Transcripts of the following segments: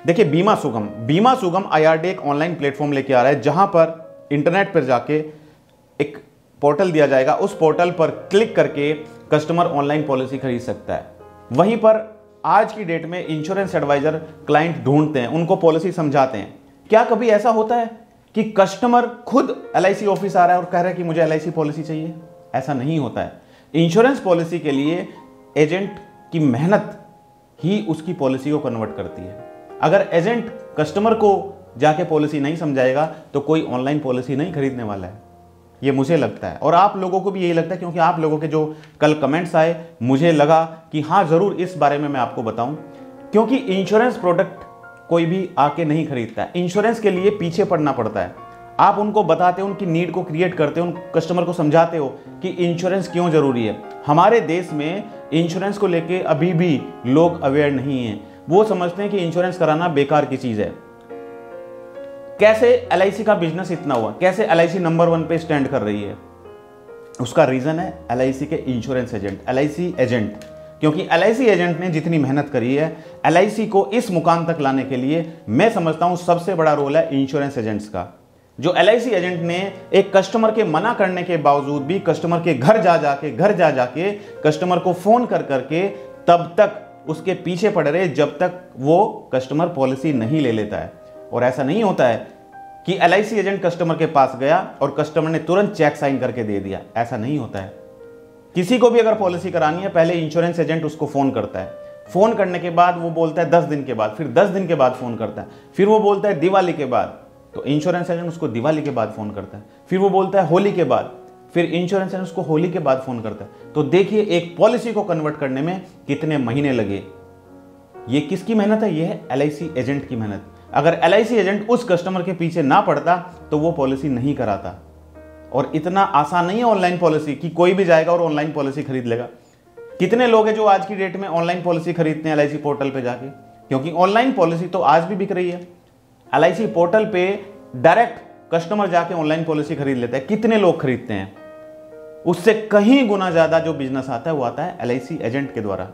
देखिए बीमा सुगम IRDAI एक ऑनलाइन प्लेटफॉर्म लेके आ रहा है जहां पर इंटरनेट पर जाके एक पोर्टल दिया जाएगा। उस पोर्टल पर क्लिक करके कस्टमर ऑनलाइन पॉलिसी खरीद सकता है। वहीं पर आज की डेट में इंश्योरेंस एडवाइजर क्लाइंट ढूंढते हैं, उनको पॉलिसी समझाते हैं। क्या कभी ऐसा होता है कि कस्टमर खुद LIC ऑफिस आ रहा है और कह रहा है कि मुझे LIC पॉलिसी चाहिए? ऐसा नहीं होता है। इंश्योरेंस पॉलिसी के लिए एजेंट की मेहनत ही उसकी पॉलिसी को कन्वर्ट करती है। अगर एजेंट कस्टमर को जाके पॉलिसी नहीं समझाएगा तो कोई ऑनलाइन पॉलिसी नहीं खरीदने वाला है, ये मुझे लगता है। और आप लोगों को भी यही लगता है, क्योंकि आप लोगों के जो कल कमेंट्स आए मुझे लगा कि हाँ ज़रूर इस बारे में मैं आपको बताऊं, क्योंकि इंश्योरेंस प्रोडक्ट कोई भी आके नहीं खरीदता है। इंश्योरेंस के लिए पीछे पड़ना पड़ता है। आप उनको बताते हो, उनकी नीड को क्रिएट करते हो, उन कस्टमर को समझाते हो कि इंश्योरेंस क्यों ज़रूरी है। हमारे देश में इंश्योरेंस को लेके अभी भी लोग अवेयर नहीं हैं। वो समझते हैं कि इंश्योरेंस कराना बेकार की चीज़ है। कैसे LIC का बिजनेस इतना हुआ, कैसे LIC नंबर 1 पे स्टैंड कर रही है? उसका रीज़न है LIC के इंश्योरेंस एजेंट, LIC एजेंट। क्योंकि LIC एजेंट ने जितनी मेहनत करी है LIC को इस मुकाम तक लाने के लिए, मैं समझता हूं सबसे बड़ा रोल है इंश्योरेंस एजेंट्स का। जो LIC एजेंट ने एक कस्टमर के मना करने के बावजूद भी कस्टमर के घर जा जाके कस्टमर को फोन कर करके तब तक उसके पीछे पड़ रहे जब तक वो कस्टमर पॉलिसी नहीं ले लेता है। और ऐसा नहीं होता है कि LIC एजेंट कस्टमर के पास गया और कस्टमर ने तुरंत चेक साइन करके दे दिया, ऐसा नहीं होता है। किसी को भी अगर पॉलिसी करानी है, पहले इंश्योरेंस एजेंट उसको फोन करता है। फोन करने के बाद वो बोलता है 10 दिन के बाद, फिर 10 दिन के बाद फोन करता है, फिर वो बोलता है दिवाली के बाद, तो इंश्योरेंस एजेंट उसको दिवाली के बाद फोन करता है, फिर वो बोलता है होली के बाद, फिर इंश्योरेंस एजेंट उसको होली के बाद फोन करता है। तो देखिए एक पॉलिसी को कन्वर्ट करने में कितने महीने लगे। ये किसकी मेहनत है? ये है LIC एजेंट की मेहनत। अगर LIC एजेंट उस कस्टमर के पीछे ना पड़ता तो वो पॉलिसी नहीं कराता। और इतना आसान नहीं है ऑनलाइन पॉलिसी कि कोई भी जाएगा और ऑनलाइन पॉलिसी खरीद लेगा। कितने लोग हैं जो आज की डेट में ऑनलाइन पॉलिसी खरीदते हैं LIC पोर्टल पे जाके? क्योंकि ऑनलाइन पॉलिसी तो आज भी बिक रही है। LIC पोर्टल पे डायरेक्ट कस्टमर जाके ऑनलाइन पॉलिसी खरीद लेता है। कितने लोग खरीदते हैं? उससे कहीं गुना ज्यादा जो बिजनेस आता है वो आता है LIC एजेंट के द्वारा।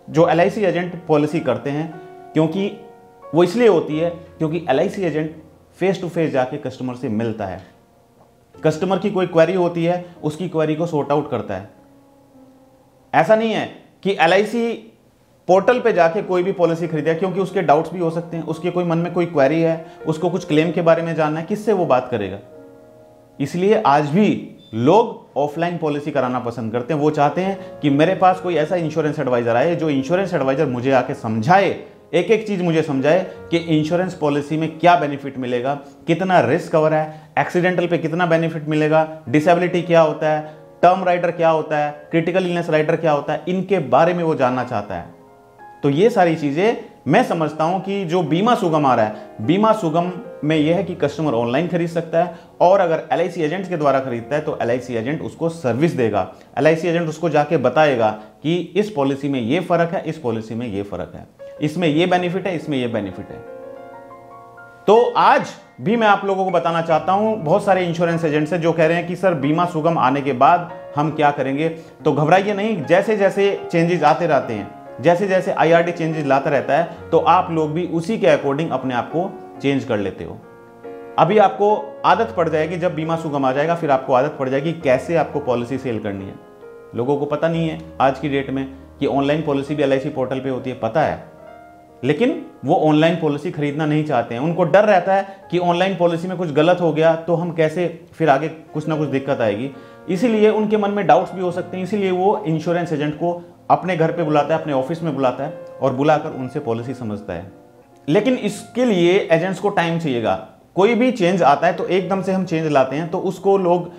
जो LIC एजेंट पॉलिसी करते हैं, क्योंकि वो इसलिए होती है क्योंकि LIC agent face to face जाके कस्टमर से मिलता है। कस्टमर की कोई क्वेरी होती है, उसकी क्वेरी को सॉर्ट आउट करता है। ऐसा नहीं है कि LIC पोर्टल पे जाके कोई भी पॉलिसी खरीदे, क्योंकि उसके डाउट्स भी हो सकते हैं, उसके कोई मन में कोई क्वेरी है, उसको कुछ क्लेम के बारे में जानना है, किससे वो बात करेगा? इसलिए आज भी लोग ऑफलाइन पॉलिसी कराना पसंद करते हैं। वो चाहते हैं कि मेरे पास कोई ऐसा इंश्योरेंस एडवाइजर आए, जो इंश्योरेंस एडवाइजर मुझे आके समझाए, एक एक चीज मुझे समझाए कि इंश्योरेंस पॉलिसी में क्या बेनिफिट मिलेगा, कितना रिस्क कवर है, एक्सीडेंटल पे कितना बेनिफिट मिलेगा, डिसेबिलिटी क्या होता है, टर्म राइडर क्या होता है, क्रिटिकल इलनेस राइडर क्या होता है, इनके बारे में वो जानना चाहता है। तो ये सारी चीजें मैं समझता हूं कि जो बीमा सुगम आ रहा है, बीमा सुगम में यह है कि कस्टमर ऑनलाइन खरीद सकता है, और अगर LIC एजेंट के द्वारा खरीदता है तो LIC एजेंट उसको सर्विस देगा। LIC एजेंट उसको जाके बताएगा कि इस पॉलिसी में ये फर्क है, इस पॉलिसी में ये फर्क है, इसमें ये बेनिफिट है, इसमें ये बेनिफिट है। तो आज भी मैं आप लोगों को बताना चाहता हूं, बहुत सारे इंश्योरेंस एजेंट्स हैं जो कह रहे हैं कि सर बीमा सुगम आने के बाद हम क्या करेंगे। तो घबराइए नहीं, जैसे जैसे चेंजेस आते रहते हैं, जैसे जैसे IRDAI चेंजेस लाता रहता है, तो आप लोग भी उसी के अकॉर्डिंग अपने आप को चेंज कर लेते हो। अभी आपको आदत पड़ जाएगी, जब बीमा सुगम आ जाएगा फिर आपको आदत पड़ जाएगी कैसे आपको पॉलिसी सेल करनी है। लोगों को पता नहीं है आज की डेट में कि ऑनलाइन पॉलिसी भी LIC पोर्टल पे होती है, पता है, लेकिन वो ऑनलाइन पॉलिसी खरीदना नहीं चाहते हैं। उनको डर रहता है कि ऑनलाइन पॉलिसी में कुछ गलत हो गया तो हम कैसे, फिर आगे कुछ ना कुछ दिक्कत आएगी। इसीलिए उनके मन में डाउट्स भी हो सकते हैं। इसीलिए वो इंश्योरेंस एजेंट को अपने घर पे बुलाता है, अपने ऑफिस में बुलाता है और बुलाकर उनसे पॉलिसी समझता है। लेकिन इसके लिए एजेंट्स को टाइम चाहिएगा। कोई भी चेंज आता है तो एकदम से हम चेंज लाते हैं तो उसको लोग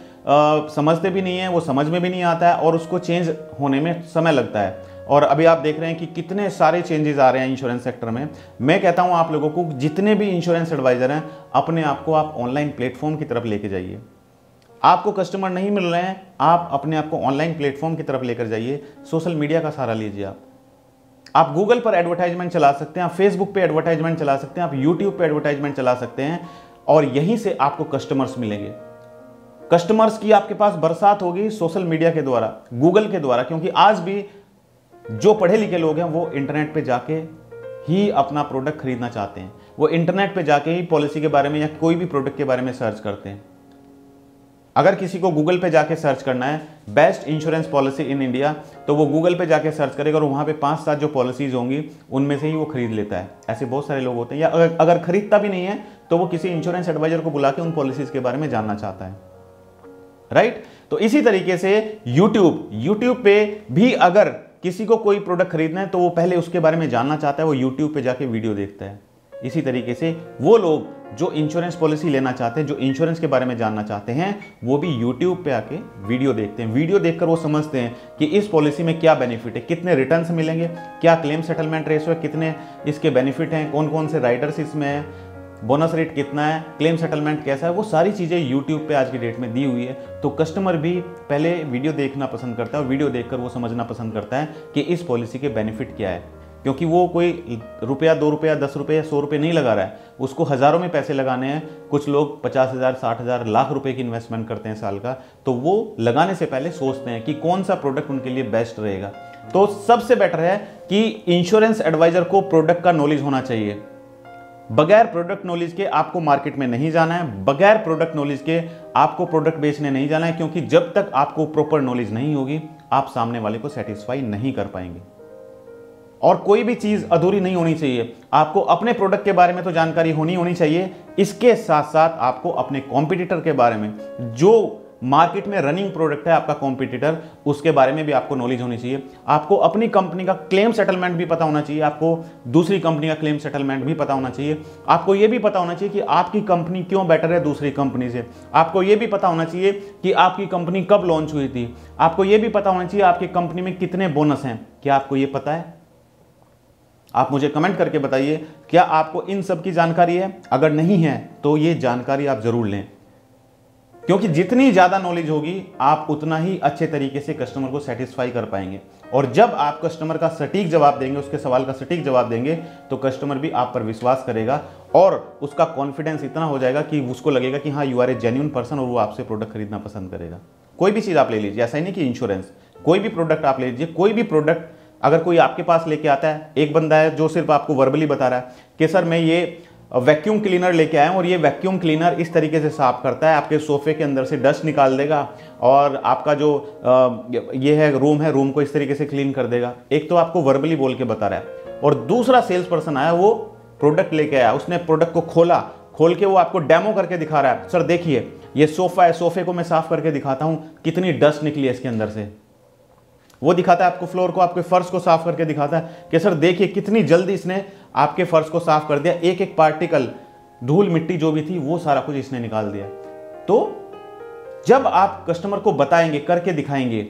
समझते भी नहीं है, वो समझ में भी नहीं आता है और उसको चेंज होने में समय लगता है। और अभी आप देख रहे हैं कि कितने सारे चेंजेस आ रहे हैं इंश्योरेंस सेक्टर में। मैं कहता हूं आप लोगों को, जितने भी इंश्योरेंस एडवाइजर हैं, अपने आप को आप ऑनलाइन प्लेटफॉर्म की तरफ लेके जाइए। आपको कस्टमर नहीं मिल रहे हैं, आप अपने आप को ऑनलाइन प्लेटफॉर्म की तरफ लेकर जाइए। सोशल मीडिया का सहारा लीजिए। आप गूगल पर एडवर्टाइजमेंट चला सकते हैं, आप फेसबुक पे एडवर्टाइजमेंट चला सकते हैं, आप यूट्यूब पे एडवर्टाइजमेंट चला सकते हैं और यहीं से आपको कस्टमर्स मिलेंगे। कस्टमर्स की आपके पास बरसात होगी सोशल मीडिया के द्वारा, गूगल के द्वारा, क्योंकि आज भी जो पढ़े लिखे लोग हैं वो इंटरनेट पे जाके ही अपना प्रोडक्ट खरीदना चाहते हैं। वो इंटरनेट पे जाके ही पॉलिसी के बारे में या कोई भी प्रोडक्ट के बारे में सर्च करते हैं। अगर किसी को गूगल पे जाके सर्च करना है best insurance policy in India, तो वो गूगल पे जाके सर्च करेगा और वहाँ पे 5-7 जो पॉलिसीज होंगी उनमें से ही वो खरीद लेता है। ऐसे बहुत सारे लोग होते हैं। या अगर खरीदता भी नहीं है तो वो किसी इंश्योरेंस एडवाइजर को बुला के उन पॉलिसीज के बारे में जानना चाहता है, राइट। तो इसी तरीके से यूट्यूब पे भी अगर किसी को कोई प्रोडक्ट खरीदना है तो वो पहले उसके बारे में जानना चाहता है, वो यूट्यूब पे जाके वीडियो देखता है। इसी तरीके से वो लोग जो इंश्योरेंस पॉलिसी लेना चाहते हैं, जो इंश्योरेंस के बारे में जानना चाहते हैं, वो भी यूट्यूब पे आके वीडियो देखते हैं। वीडियो देखकर वो समझते हैं कि इस पॉलिसी में क्या बेनिफिट है, कितने रिटर्न्स मिलेंगे, क्या क्लेम सेटलमेंट रेशो है, कितने इसके बेनिफिट हैं, कौन कौन से राइडर्स इसमें है, बोनस रेट कितना है, क्लेम सेटलमेंट कैसा है। वो सारी चीज़ें यूट्यूब पे आज की डेट में दी हुई है। तो कस्टमर भी पहले वीडियो देखना पसंद करता है और वीडियो देखकर वो समझना पसंद करता है कि इस पॉलिसी के बेनिफिट क्या है, क्योंकि वो कोई रुपया, 2 रुपया, 10 रुपये, 100 रुपये नहीं लगा रहा है, उसको हज़ारों में पैसे लगाने हैं। कुछ लोग 50,000, 60,000, लाख रुपए की इन्वेस्टमेंट करते हैं साल का, तो वो लगाने से पहले सोचते हैं कि कौन सा प्रोडक्ट उनके लिए बेस्ट रहेगा। तो सबसे बेटर है कि इंश्योरेंस एडवाइजर को प्रोडक्ट का नॉलेज होना चाहिए। बगैर प्रोडक्ट नॉलेज के आपको मार्केट में नहीं जाना है, बगैर प्रोडक्ट नॉलेज के आपको प्रोडक्ट बेचने नहीं जाना है, क्योंकि जब तक आपको प्रॉपर नॉलेज नहीं होगी आप सामने वाले को सेटिस्फाई नहीं कर पाएंगे। और कोई भी चीज अधूरी नहीं होनी चाहिए। आपको अपने प्रोडक्ट के बारे में तो जानकारी होनी चाहिए, इसके साथ साथ आपको अपने कॉम्पिटिटर के बारे में, जो मार्केट में रनिंग प्रोडक्ट है आपका कॉम्पिटिटर, उसके बारे में भी आपको नॉलेज होनी चाहिए। आपको अपनी कंपनी का क्लेम सेटलमेंट भी पता होना चाहिए, आपको दूसरी कंपनी का क्लेम सेटलमेंट भी पता होना चाहिए। आपको यह भी पता होना चाहिए कि आपकी कंपनी क्यों बेटर है दूसरी कंपनी से। आपको यह भी पता होना चाहिए कि आपकी कंपनी कब लॉन्च हुई थी। आपको यह भी पता होना चाहिए आपकी कंपनी में कितने बोनस हैं। क्या आपको यह पता है? आप मुझे कमेंट करके बताइए, क्या आपको इन सब की जानकारी है? अगर नहीं है तो ये जानकारी आप जरूर लें, क्योंकि जितनी ज्यादा नॉलेज होगी आप उतना ही अच्छे तरीके से कस्टमर को सेटिस्फाई कर पाएंगे। और जब आप कस्टमर का सटीक जवाब देंगे, उसके सवाल का सटीक जवाब देंगे, तो कस्टमर भी आप पर विश्वास करेगा और उसका कॉन्फिडेंस इतना हो जाएगा कि उसको लगेगा कि हाँ, you are a genuine person, और वो आपसे प्रोडक्ट खरीदना पसंद करेगा। कोई भी चीज आप ले लीजिए, ऐसा ही नहीं कि इंश्योरेंस, कोई भी प्रोडक्ट आप ले लीजिए। कोई भी प्रोडक्ट अगर कोई आपके पास लेके आता है, एक बंदा है जो सिर्फ आपको वर्बली बता रहा है कि सर मैं ये वैक्यूम क्लीनर लेके आया हूं और ये वैक्यूम क्लीनर इस तरीके से साफ करता है, आपके सोफे के अंदर से डस्ट निकाल देगा और आपका जो ये है रूम को इस तरीके से क्लीन कर देगा। एक तो आपको वर्बली बोल के बता रहा है, और दूसरा सेल्स पर्सन आया, वो प्रोडक्ट लेके आया, उसने प्रोडक्ट को खोल के वो आपको डेमो करके दिखा रहा है। सर देखिए ये सोफा है, सोफे को मैं साफ करके दिखाता हूं, कितनी डस्ट निकली है इसके अंदर से। वो दिखाता है आपको फ्लोर को, आपके फर्श को साफ करके दिखाता है कि सर देखिए कितनी जल्दी इसने आपके फर्श को साफ कर दिया, एक एक पार्टिकल, धूल मिट्टी जो भी थी वो सारा कुछ इसने निकाल दिया। तो जब आप कस्टमर को बताएंगे, करके दिखाएंगे,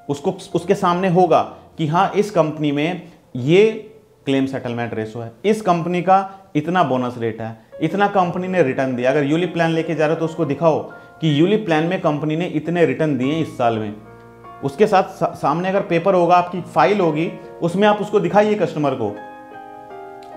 उसको उसके सामने होगा कि हाँ इस कंपनी में ये क्लेम सेटलमेंट रेशो है, इस कंपनी का इतना बोनस रेट है, इतना कंपनी ने रिटर्न दिया। अगर यूलिप प्लान लेके जा रहे हो तो उसको दिखाओ कि यूलिप प्लान में कंपनी ने इतने रिटर्न दिए इस साल में। उसके साथ सामने अगर पेपर होगा, आपकी फाइल होगी, उसमें आप उसको दिखाइए कस्टमर को।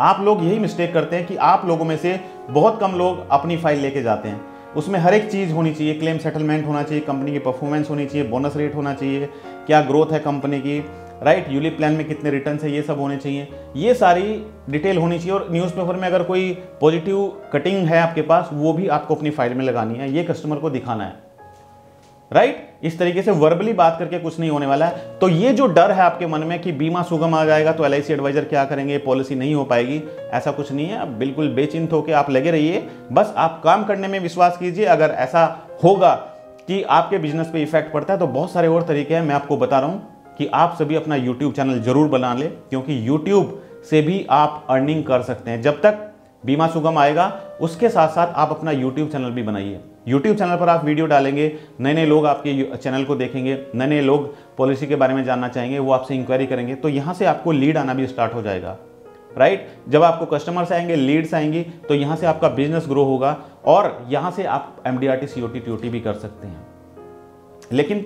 आप लोग यही मिस्टेक करते हैं कि आप लोगों में से बहुत कम लोग अपनी फाइल लेके जाते हैं, उसमें हर एक चीज़ होनी चाहिए, क्लेम सेटलमेंट होना चाहिए, कंपनी की परफॉर्मेंस होनी चाहिए, बोनस रेट होना चाहिए, क्या ग्रोथ है कंपनी की, राइट, यूलिप प्लान में कितने रिटर्न है, ये सब होने चाहिए, ये सारी डिटेल होनी चाहिए। और न्यूज़पेपर में अगर कोई पॉजिटिव कटिंग है आपके पास, वो भी आपको अपनी फाइल में लगानी है, ये कस्टमर को दिखाना है, राइट। इस तरीके से वर्बली बात करके कुछ नहीं होने वाला है। तो ये जो डर है आपके मन में कि बीमा सुगम आ जाएगा तो LIC एडवाइजर क्या करेंगे, पॉलिसी नहीं हो पाएगी, ऐसा कुछ नहीं है। आप बिल्कुल बेचिंत होकर आप लगे रहिए, बस आप काम करने में विश्वास कीजिए। अगर ऐसा होगा कि आपके बिजनेस पे इफेक्ट पड़ता है तो बहुत सारे और तरीके हैं, मैं आपको बता रहा हूं कि आप सभी अपना YouTube चैनल जरूर बना लें, क्योंकि YouTube से भी आप अर्निंग कर सकते हैं। जब तक बीमा सुगम आएगा उसके साथ साथ आप अपना YouTube चैनल भी बनाइए। YouTube चैनल पर आप वीडियो डालेंगे, नए नए लोग आपके चैनल को देखेंगे, नए नए लोग पॉलिसी के बारे में जानना चाहेंगे, वो आपसे इंक्वायरी करेंगे, तो यहाँ से आपको लीड आना भी स्टार्ट हो जाएगा, राइट। जब आपको कस्टमर्स आएंगे, लीड्स आएंगी, तो यहाँ से आपका बिजनेस ग्रो होगा और यहाँ से आप MDRT COT TOT भी कर सकते हैं। लेकिन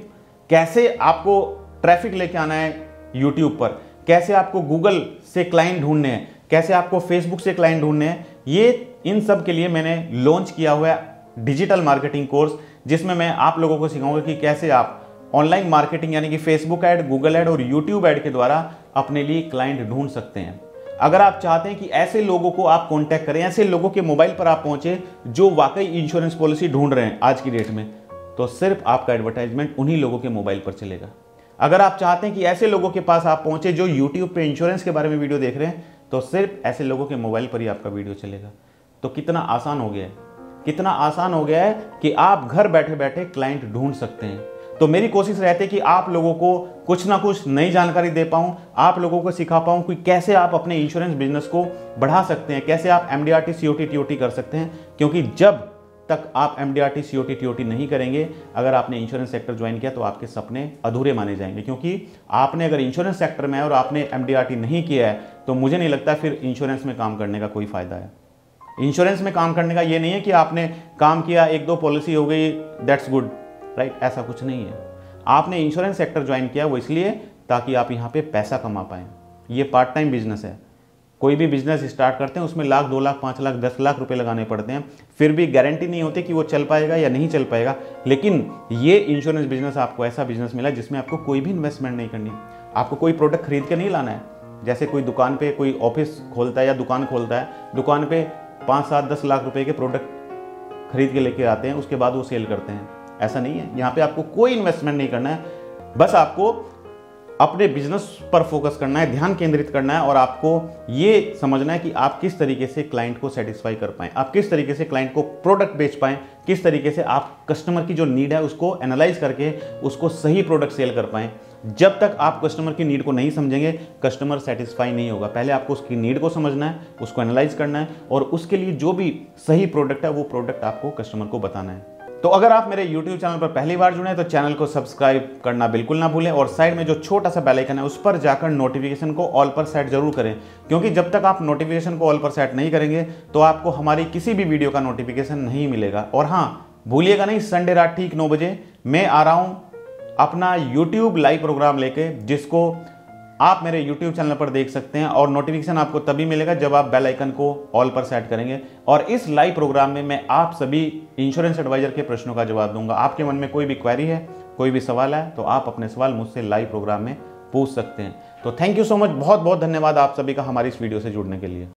कैसे आपको ट्रैफिक लेके आना है YouTube पर, कैसे आपको गूगल से क्लाइंट ढूंढने हैं, कैसे आपको फेसबुक से क्लाइंट ढूंढने हैं, ये इन सब के लिए मैंने लॉन्च किया हुआ है डिजिटल मार्केटिंग कोर्स, जिसमें मैं आप लोगों को सिखाऊंगा कि कैसे आप ऑनलाइन मार्केटिंग यानी कि फेसबुक ऐड, गूगल ऐड और यूट्यूब ऐड के द्वारा अपने लिए क्लाइंट ढूंढ सकते हैं। अगर आप चाहते हैं कि ऐसे लोगों को आप कांटेक्ट करें, ऐसे लोगों के मोबाइल पर आप पहुंचे जो वाकई इंश्योरेंस पॉलिसी ढूंढ रहे हैं आज की डेट में, तो सिर्फ आपका एडवर्टाइजमेंट उन्हीं लोगों के मोबाइल पर चलेगा। अगर आप चाहते हैं कि ऐसे लोगों के पास आप पहुंचे जो यूट्यूब पे इंश्योरेंस के बारे में वीडियो देख रहे हैं, तो सिर्फ ऐसे लोगों के मोबाइल पर ही आपका वीडियो चलेगा। तो कितना आसान हो गया है, कितना आसान हो गया है कि आप घर बैठे बैठे क्लाइंट ढूंढ सकते हैं। तो मेरी कोशिश रहती है कि आप लोगों को कुछ ना कुछ नई जानकारी दे पाऊं, आप लोगों को सिखा पाऊं कि कैसे आप अपने इंश्योरेंस बिजनेस को बढ़ा सकते हैं, कैसे आप MDRT COT TOT कर सकते हैं। क्योंकि जब तक आप MDRT COT TOT नहीं करेंगे, अगर आपने इंश्योरेंस सेक्टर ज्वाइन किया तो आपके सपने अधूरे माने जाएंगे। क्योंकि आपने अगर इंश्योरेंस सेक्टर में है और आपने MDRT नहीं किया है, तो मुझे नहीं लगता फिर इंश्योरेंस में काम करने का कोई फायदा है। इंश्योरेंस में काम करने का ये नहीं है कि आपने काम किया, 1-2 पॉलिसी हो गई, दैट्स गुड, राइट, ऐसा कुछ नहीं है। आपने इंश्योरेंस सेक्टर ज्वाइन किया वो इसलिए ताकि आप यहाँ पे पैसा कमा पाएं। ये पार्ट टाइम बिजनेस है। कोई भी बिजनेस स्टार्ट करते हैं उसमें 1 लाख, 2 लाख, 5 लाख, 10 लाख रुपए लगाने पड़ते हैं, फिर भी गारंटी नहीं होती कि वो चल पाएगा या नहीं चल पाएगा। लेकिन ये इंश्योरेंस बिजनेस आपको ऐसा बिजनेस मिला जिसमें आपको कोई भी इन्वेस्टमेंट नहीं करनी, आपको कोई प्रोडक्ट खरीद के नहीं लाना है। जैसे कोई दुकान पे कोई ऑफिस खोलता है या दुकान खोलता है, दुकान पे 5, 7, 10 लाख रुपए के प्रोडक्ट खरीद के लेके आते हैं, उसके बाद वो सेल करते हैं। ऐसा नहीं है, यहाँ पे आपको कोई इन्वेस्टमेंट नहीं करना है, बस आपको अपने बिजनेस पर फोकस करना है, ध्यान केंद्रित करना है और आपको ये समझना है कि आप किस तरीके से क्लाइंट को सेटिस्फाई कर पाएं, आप किस तरीके से क्लाइंट को प्रोडक्ट बेच पाएं, किस तरीके से आप कस्टमर की जो नीड है उसको एनालाइज करके उसको सही प्रोडक्ट सेल कर पाएं। जब तक आप कस्टमर की नीड को नहीं समझेंगे, कस्टमर सेटिस्फाई नहीं होगा। पहले आपको उसकी नीड को समझना है, उसको एनालाइज करना है और उसके लिए जो भी सही प्रोडक्ट है वो प्रोडक्ट आपको कस्टमर को बताना है। तो अगर आप मेरे YouTube चैनल पर पहली बार जुड़े हैं तो चैनल को सब्सक्राइब करना बिल्कुल ना भूलें और साइड में जो छोटा सा बेल आइकन है उस पर जाकर नोटिफिकेशन को ऑल पर सेट जरूर करें। क्योंकि जब तक आप नोटिफिकेशन को ऑल पर सेट नहीं करेंगे तो आपको हमारी किसी भी वीडियो का नोटिफिकेशन नहीं मिलेगा। और हाँ, भूलिएगा नहीं, संडे रात ठीक 9 बजे मैं आ रहा हूँ अपना YouTube लाइव प्रोग्राम लेके, जिसको आप मेरे YouTube चैनल पर देख सकते हैं और नोटिफिकेशन आपको तभी मिलेगा जब आप बेल आइकन को ऑल पर सेट करेंगे। और इस लाइव प्रोग्राम में मैं आप सभी इंश्योरेंस एडवाइजर के प्रश्नों का जवाब दूंगा। आपके मन में कोई भी क्वेरी है, कोई भी सवाल है, तो आप अपने सवाल मुझसे लाइव प्रोग्राम में पूछ सकते हैं। तो थैंक यू सो मच, बहुत बहुत धन्यवाद आप सभी का हमारी इस वीडियो से जुड़ने के लिए।